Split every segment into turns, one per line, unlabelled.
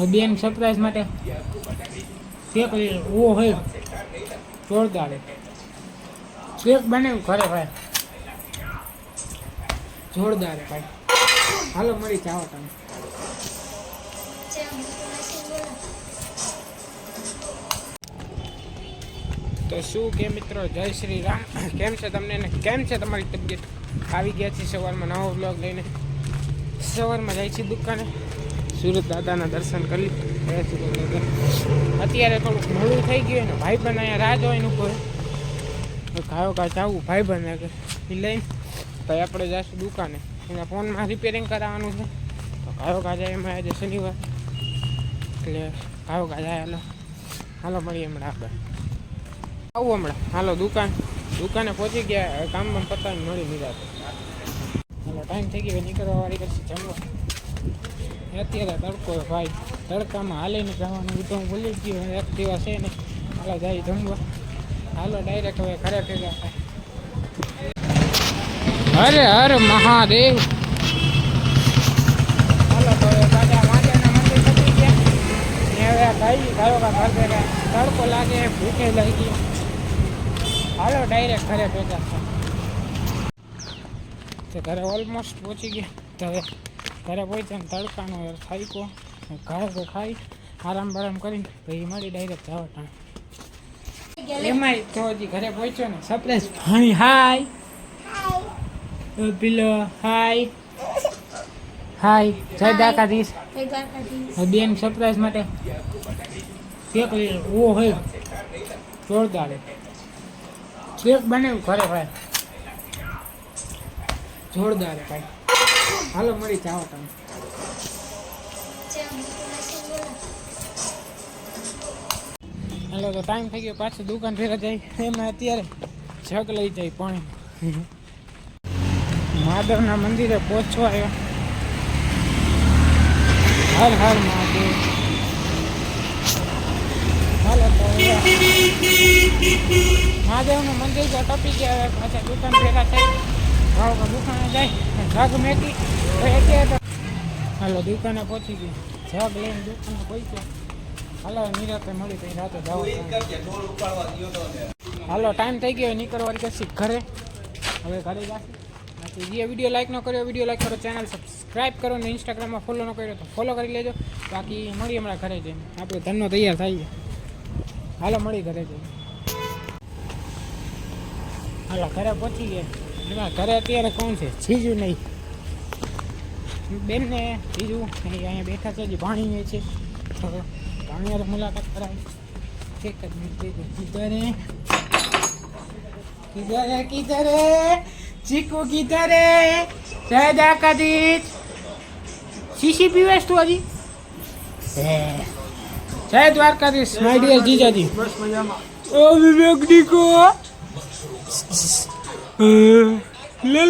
બેન સરપ્રાઈઝ માટે કેક ઓ હોય જોરદાર કેક બનાવ્યું ઘરે ભાઈ જોરદાર ભાઈ હાલો મળી જાઓ તમે તો શું કે મિત્રો જય શ્રી રામ કેમ છે તમને ને કેમ છે તમારી તબિયત આવી ગયા છે સવારમાં નવો બ્લોગ લઈને સવારમાં જાય છે દુકાને સુરત દાદાના દર્શન કરી અત્યારે થોડુંક મોડું થઈ ગયું ને ભાઈ બન અહીંયા રાહ જોઈને ઉપર ખાયો કાચ આવું ભાઈ બન એ લઈને ભાઈ આપણે જઈશું દુકાને એના ફોનમાં રિપેરિંગ કરાવવાનું છે તો ખાયો કાચ એમાં આજે શનિવાર એટલે ખાયો કાચ હાલો હાલો મળીએ હમણાં આપણે આવું હમણાં હાલો દુકાને પહોંચી ગયા કામમાં પતાવીને મળી લીધા હાલો ટાઈમ થઈ ગયો નીકળવા વાળી કરશે જમવા અત્યારે તડકો ભાઈ તડકામાં હાલીને જવાનું તો હું ભૂલી ગયો એક દિવસ છે ને હાલો જાય જમવા હાલો ડાયરેક્ટ હવે ઘરે ભેગા થાય હર મહાદેવ હાલો તો દાદા માતાના મંદિર પતી ગયા ને હવે ભાઈ ગાયો ઘર ભેગા તડકો લાગે ભૂખે લાગી હાલો ડાયરેક્ટ ઘરે ભેગા તો ઘરે ઓલમોસ્ટ પહોંચી ગયા તો હવે ઘરે પહોંચ્યા ને તડકાનો થાઈકો ઘરે ખાઈ આરામ બારામ કરીને પછી મળી ડાયરેક્ટ જવા ટાણ એમાંય તો હજી ઘરે પહોંચ્યો ને સરપ્રાઈઝ ભાઈ હાય પેલો હાય હાય જય દ્વારકાધીશ બેન સરપ્રાઈઝ માટે કેક ઓ હોય જોરદાર કેક બનાવ્યું ઘરે ભાઈ જોરદાર ભાઈ હાલો મળી જાઓ તમે હાલો તો ટાઈમ થઈ ગયો પાછું દુકાન ફેરા જાય એમાં અત્યારે જગ લઈ જાય પાણી મહાદેવના મંદિરે પહોંચવા આવ્યો હર હર મહાદેવ હાલો તો મહાદેવનું મંદિર તો ટપી ગયા પાછા દુકાન ભેગા થઈ દુકાને જાય જગ મેકી તો હાલો દુકાને પહોંચી ગઈ જગ લઈને દુકાને પહોંચ્યો હાલો નિરાતે મળી તો રાતે જાવ હાલો ટાઈમ થઈ ગયો નીકળવાની કરશી ઘરે હવે ઘરે જશે જે વિડીયો લાઈક ન કર્યો વિડીયો લાઈક કરો ચેનલ સબસ્ક્રાઈબ કરો ને ઇન્સ્ટાગ્રામમાં ફોલો ન કર્યો તો ફોલો કરી લેજો બાકી મળી હમણાં ઘરે જઈને આપણે ધનનો તૈયાર થઈએ હાલો મળી ઘરે જઈને હાલો ઘરે પહોંચી ગયા એમાં ઘરે અત્યારે કોણ છે જીજુ નહીં બેન ને જીજુ અહીંયા બેઠા છે હજી પાણી છે તો પાણી મુલાકાત કરાવી એક જ મિનિટ કિધર ચીકુ કિધર જય દ્વારકાધીશ શીશી પીવેશ તું હજી જય દ્વારકાધીશ માય ડિયર જીજાજી બસ મજામાં ઓ વિવેક દીકો લે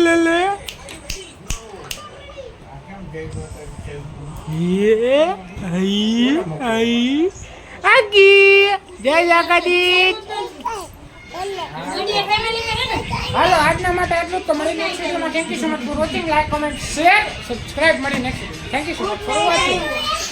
ये आई आगी जय દ્વારકાધીશ હાલો આજના માટે આટલું તો મળી નેક્સ્ટ વિડીયોમાં thank you so much for watching like comment share subscribe મળી next thank you so much for watching